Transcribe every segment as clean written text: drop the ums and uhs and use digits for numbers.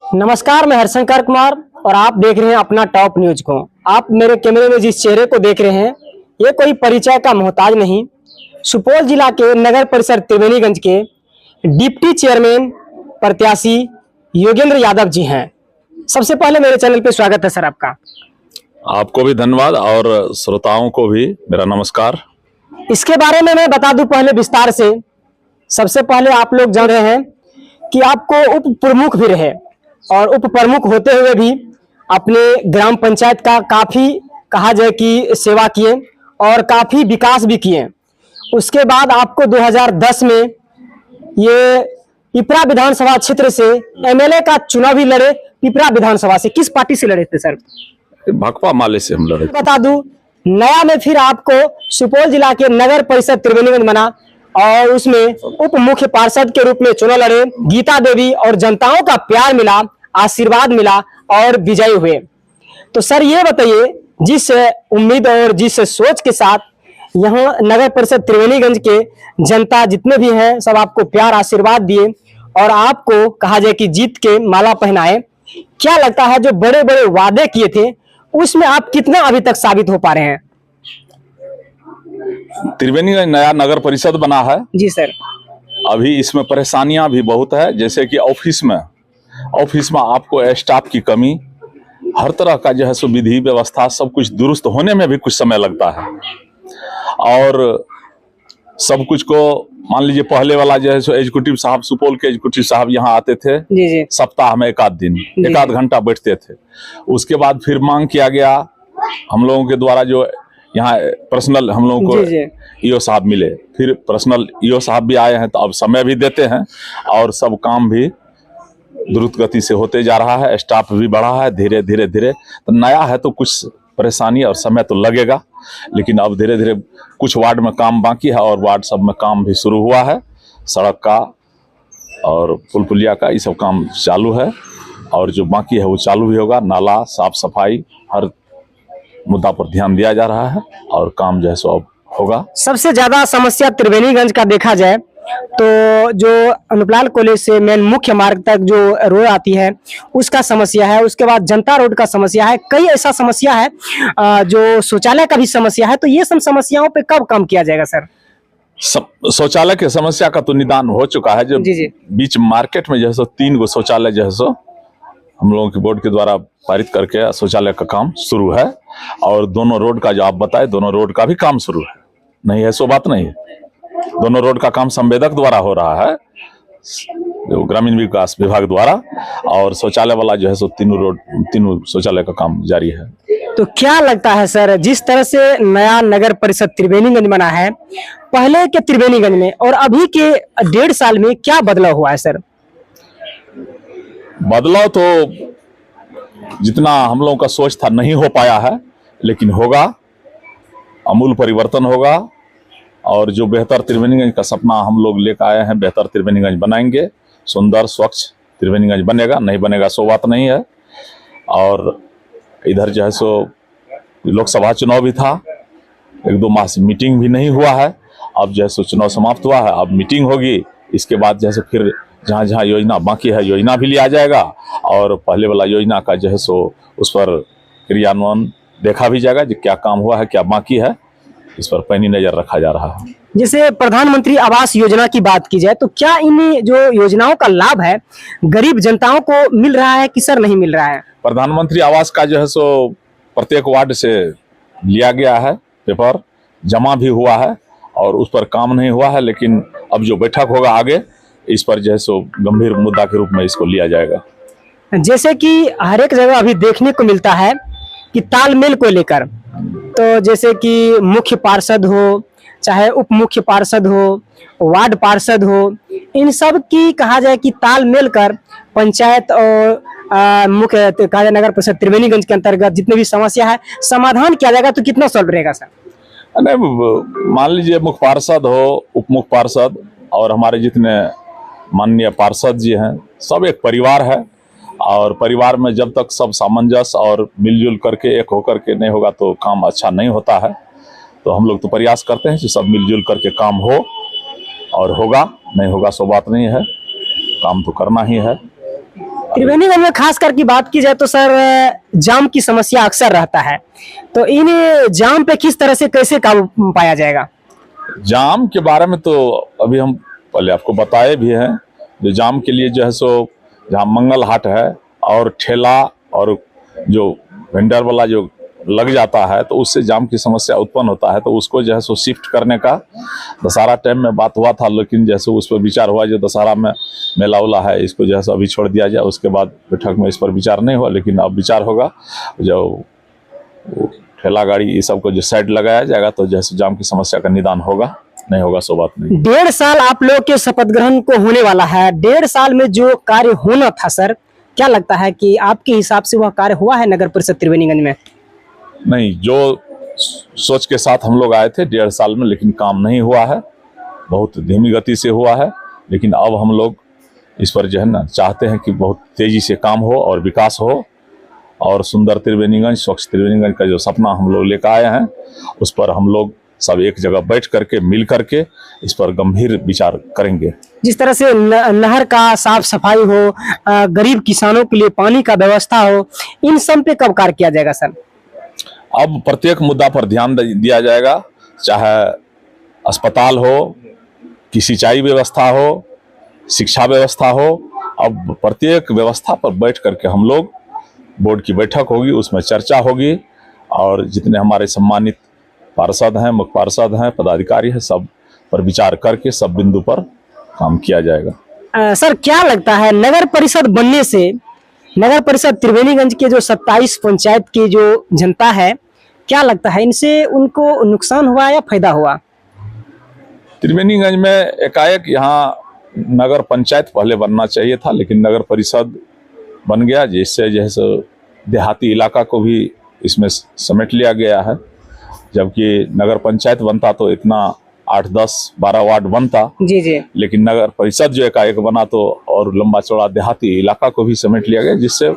नमस्कार, मैं हरशंकर कुमार और आप देख रहे हैं अपना टॉप न्यूज को। आप मेरे कैमरे में जिस चेहरे को देख रहे हैं ये कोई परिचय का मोहताज नहीं। सुपौल जिला के नगर परिषद त्रिवेणीगंज के डिप्टी चेयरमैन प्रत्याशी योगेंद्र यादव जी हैं। सबसे पहले मेरे चैनल पे स्वागत है सर आपका। आपको भी धन्यवाद और श्रोताओं को भी मेरा नमस्कार। इसके बारे में मैं बता दूं पहले विस्तार से। सबसे पहले आप लोग जान रहे हैं कि आपको उप प्रमुख भी रहे और उप प्रमुख होते हुए भी अपने ग्राम पंचायत का काफी कहा जाए कि सेवा किए और काफी विकास भी किए। उसके बाद आपको 2010 में ये पिपरा विधानसभा क्षेत्र से एमएलए का चुनाव भी लड़े। पिपरा विधानसभा से किस पार्टी से लड़े थे सर? भाकपा माले से हम लड़े। बता दूं, नया में फिर आपको सुपौल जिला के नगर परिषद त्रिवेणीगंज बना और उसमें उप मुख्य पार्षद के रूप में चुनाव लड़े। गीता देवी और जनताओं का प्यार मिला, आशीर्वाद मिला और विजयी हुए। तो सर ये बताइए, जिस उम्मीद और जिस सोच के साथ यहाँ नगर परिषद त्रिवेणीगंज के जनता जितने भी हैं सब आपको प्यार आशीर्वाद दिए और आपको कहा जाए कि जीत के माला पहनाए, क्या लगता है जो बड़े बड़े वादे किए थे उसमें आप कितना अभी तक साबित हो पा रहे हैं? त्रिवेणीगंज नया नगर परिषद बना है जी सर। अभी इसमें परेशानियां भी बहुत है, जैसे कि ऑफिस में आपको स्टाफ की कमी, हर तरह का जो है सो विधि व्यवस्था सब कुछ दुरुस्त होने में भी कुछ समय लगता है। और सब कुछ को मान लीजिए पहले वाला जो है सो एग्जीक्यूटिव साहब, सुपौल के एग्जीक्यूटिव साहब यहाँ आते थे जी। सप्ताह में एक आध दिन एक आध घंटा बैठते थे। उसके बाद फिर मांग किया गया हम लोगों के द्वारा, जो यहाँ पर्सनल हम लोगों को ईओ साहब मिले, फिर पर्सनल ईओ साहब भी आए हैं तो अब समय भी देते हैं और सब काम भी द्रुत गति से होते जा रहा है। स्टाफ भी बढ़ा है धीरे धीरे। तो नया है तो कुछ परेशानी और समय तो लगेगा, लेकिन अब धीरे धीरे कुछ वार्ड में काम बाकी है और वार्ड सब में काम भी शुरू हुआ है। सड़क का और पुल पुलिया का ये सब काम चालू है और जो बाकी है वो चालू भी होगा। नाला साफ सफाई हर मुद्दा पर ध्यान दिया जा रहा है और काम जो है सो अब होगा। सबसे ज्यादा समस्या त्रिवेणीगंज का देखा जाए तो जो अनुपलाल कॉलेज से मेन मुख्य मार्ग तक जो रोड आती है उसका समस्या है। उसके बाद जनता रोड का समस्या है। कई ऐसा समस्या है जो शौचालय का भी समस्या है। तो ये सब समस्याओं पे कब काम किया जाएगा सर? शौचालय की समस्या का तो निदान हो चुका है। जो बीच मार्केट में जो है सो 3 गो शौचालय जो है सो हम लोगों के बोर्ड के द्वारा पारित करके शौचालय का काम शुरू है और दोनों रोड का जो आप बताए दोनों रोड का भी काम शुरू है। नहीं है सो बात नहीं है, दोनों रोड का काम संवेदक द्वारा हो रहा है, जो ग्रामीण विकास विभाग द्वारा, और शौचालय वाला जो है सो तीनों शौचालय का काम जारी है। तो क्या लगता है सर, जिस तरह से नया नगर परिषद त्रिवेणीगंज बना है, पहले के त्रिवेणीगंज में और अभी के 1.5 साल में क्या बदलाव हुआ है सर? बदलाव तो जितना हम लोगों का सोच था नहीं हो पाया है, लेकिन होगा, अमूल परिवर्तन होगा और जो बेहतर त्रिवेणीगंज का सपना हम लोग लेकर आए हैं, बेहतर त्रिवेणीगंज बनाएंगे। सुंदर स्वच्छ त्रिवेणीगंज बनेगा, नहीं बनेगा सो बात नहीं है। और इधर जो है सो लोकसभा चुनाव भी था, 1-2 माह से मीटिंग भी नहीं हुआ है। अब जो है सो चुनाव समाप्त हुआ है, अब मीटिंग होगी। इसके बाद जो है सो फिर जहाँ जहाँ योजना बाकी है योजना भी लिया जाएगा और पहले वाला योजना का जो है सो उस पर क्रियान्वयन देखा भी जाएगा, जो क्या काम हुआ है क्या बाकी है, इस पर पैनी नजर रखा जा रहा है। जैसे प्रधानमंत्री आवास योजना की बात की जाए तो क्या इन जो योजनाओं का लाभ है गरीब जनताओं को मिल रहा है कि सर नहीं मिल रहा है? प्रधानमंत्री आवास का जो है सो प्रत्येक वार्ड से लिया गया है, पेपर जमा भी हुआ है और उस पर काम नहीं हुआ है, लेकिन अब जो बैठक होगा आगे इस पर जो है सो गंभीर मुद्दा के रूप में इसको लिया जाएगा। जैसे कि हर एक जगह अभी देखने को मिलता है कि तालमेल को लेकर, तो जैसे कि मुख्य पार्षद हो चाहे उप मुख्य पार्षद हो, वार्ड पार्षद हो, इन सब की कहा जाए कि तालमेल कर पंचायत और मुख्य नगर परिषद त्रिवेणीगंज के अंतर्गत जितने भी समस्या है समाधान किया जाएगा तो कितना सॉल्व रहेगा सर? नहीं, मान लीजिए मुख्य पार्षद हो, उप मुख्य पार्षद और हमारे जितने माननीय पार्षद जी हैं, सब एक परिवार है और परिवार में जब तक सब सामंजस्य और मिलजुल करके एक होकर के नहीं होगा तो काम अच्छा नहीं होता है। तो हम लोग तो प्रयास करते हैं कि सब मिलजुल करके काम हो और होगा, नहीं होगा सो बात नहीं है, काम तो करना ही है। त्रिवेणीगंज में खास करके बात की जाए तो सर जाम की समस्या अक्सर रहता है, तो इन जाम पे किस तरह से कैसे काबू पाया जाएगा? जाम के बारे में तो अभी हम पहले आपको बताए भी हैं। जो जाम के लिए जो है सो जहाँ मंगल हाट है और ठेला और जो वेंडर वाला जो लग जाता है तो उससे जाम की समस्या उत्पन्न होता है, तो उसको जो है सो शिफ्ट करने का दशहरा टाइम में बात हुआ था, लेकिन जैसे उस पर विचार हुआ जो दशहरा में मेला उला है इसको जो है सो अभी छोड़ दिया जाए। उसके बाद बैठक में इस पर विचार नहीं हुआ, लेकिन अब विचार होगा जो ठेला गाड़ी ये सब को जो साइड लगाया जाएगा तो जैसे जाम की समस्या का निदान होगा, नहीं होगा सो बात नहीं। 1.5 साल आप लोग के शपथ ग्रहण को होने वाला है, 1.5 साल में जो कार्य होना था सर, क्या लगता है कि आपके हिसाब से वह कार्य हुआ है नगर परिषद त्रिवेणीगंज में? नहीं, जो सोच के साथ हम लोग आए थे 1.5 साल में, लेकिन काम नहीं हुआ है, बहुत धीमी गति से हुआ है। लेकिन अब हम लोग इस पर जो है ना चाहते हैं कि बहुत तेजी से काम हो और विकास हो और सुंदर त्रिवेणीगंज, स्वच्छ त्रिवेणीगंज का जो सपना हम लोग लेकर आए हैं उस पर हम लोग सब एक जगह बैठ करके मिल करके इस पर गंभीर विचार करेंगे। जिस तरह से नहर का साफ सफाई हो, गरीब किसानों के लिए पानी का व्यवस्था हो, इन सब पे कब कार्य किया जाएगा सर? अब प्रत्येक मुद्दा पर ध्यान दिया जाएगा, चाहे अस्पताल हो, कि सिंचाई व्यवस्था हो, शिक्षा व्यवस्था हो। अब प्रत्येक व्यवस्था पर बैठ करके हम लोग बोर्ड की बैठक होगी, उसमें चर्चा होगी और जितने हमारे सम्मानित पार्षद हैं, मुख्य पार्षद हैं, पदाधिकारी हैं, सब पर विचार करके सब बिंदु पर काम किया जाएगा। सर क्या लगता है नगर परिषद बनने से नगर परिषद त्रिवेणीगंज के जो 27 पंचायत की जो जनता है, क्या लगता है इनसे उनको नुकसान हुआ या फायदा हुआ? त्रिवेणीगंज में एकाएक यहाँ नगर पंचायत पहले बनना चाहिए था, लेकिन नगर परिषद बन गया, जिससे जैसे देहाती इलाका को भी इसमें समेट लिया गया है। जबकि नगर पंचायत बनता तो इतना 8, 10, 12 वार्ड बनता, जी जी, लेकिन नगर परिषद जो एकाएक बना तो और लंबा चौड़ा देहाती इलाका को भी समेट लिया गया, जिससे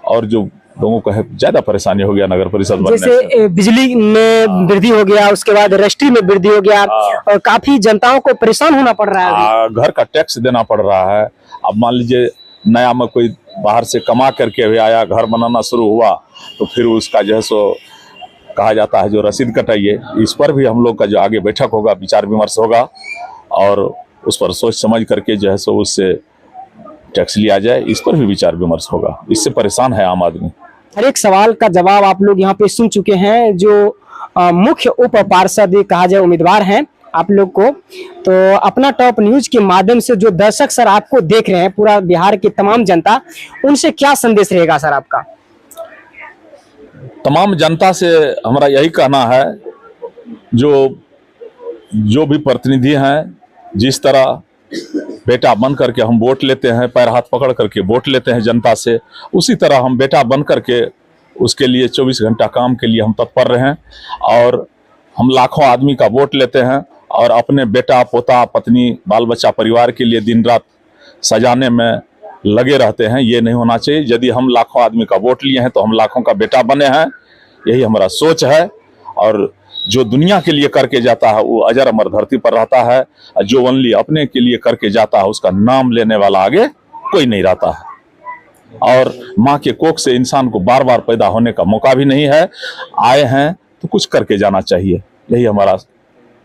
और जो लोगों को है ज्यादा परेशानी हो गया नगर परिषद बनने से। जैसे बिजली में वृद्धि हो गया, उसके बाद रजिस्ट्री में वृद्धि हो गया और काफी जनताओं को परेशान होना पड़ रहा है। घर का टैक्स देना पड़ रहा है। अब मान लीजिए नया में कोई बाहर से कमा करके भी आया, घर बनाना शुरू हुआ तो फिर उसका जो है सो कहा जाता है जो रसीद कटाइए। इस पर भी हम लोग का जो आगे बैठक होगा, विचार विमर्श होगा और उस पर सोच समझ करके जो है सो उससे टैक्स लिया जाए, इस पर भी विचार विमर्श होगा। इससे परेशान है आम आदमी। हर एक सवाल का जवाब आप लोग यहाँ पे सुन चुके हैं। जो मुख्य उप पार्षद कहा जाए उम्मीदवार हैं आप लोग को, तो अपना टॉप न्यूज के माध्यम से जो दर्शक सर आपको देख रहे हैं, पूरा बिहार की तमाम जनता, उनसे क्या संदेश रहेगा सर आपका? तमाम जनता से हमारा यही कहना है, जो भी प्रतिनिधि हैं, जिस तरह बेटा बन करके हम वोट लेते हैं, पैर हाथ पकड़ करके वोट लेते हैं जनता से, उसी तरह हम बेटा बन करके उसके लिए 24 घंटा काम के लिए हम तत्पर रहें। और हम लाखों आदमी का वोट लेते हैं और अपने बेटा, पोता, पत्नी, बाल बच्चा, परिवार के लिए दिन रात सजाने में लगे रहते हैं। ये नहीं होना चाहिए। यदि हम लाखों आदमी का वोट लिए हैं तो हम लाखों का बेटा बने हैं, यही हमारा सोच है। और जो दुनिया के लिए करके जाता है वो अजर अमर धरती पर रहता है, जो ओनली अपने के लिए करके जाता है उसका नाम लेने वाला आगे कोई नहीं रहता है। और माँ के कोख से इंसान को बार बार पैदा होने का मौका भी नहीं है। आए हैं तो कुछ करके जाना चाहिए, यही हमारा।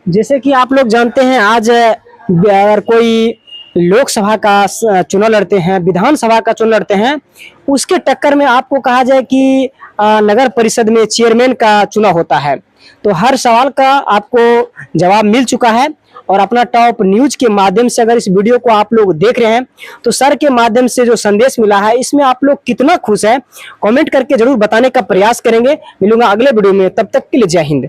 जैसे कि आप लोग जानते हैं, आज अगर कोई लोकसभा का चुनाव लड़ते हैं, विधानसभा का चुनाव लड़ते हैं, उसके टक्कर में आपको कहा जाए कि नगर परिषद में चेयरमैन का चुनाव होता है, तो हर सवाल का आपको जवाब मिल चुका है। और अपना टॉप न्यूज के माध्यम से अगर इस वीडियो को आप लोग देख रहे हैं तो सर के माध्यम से जो संदेश मिला है, इसमें आप लोग कितना खुश हैं, कमेंट करके जरूर बताने का प्रयास करेंगे। मिलूंगा अगले वीडियो में, तब तक के लिए जय हिंद।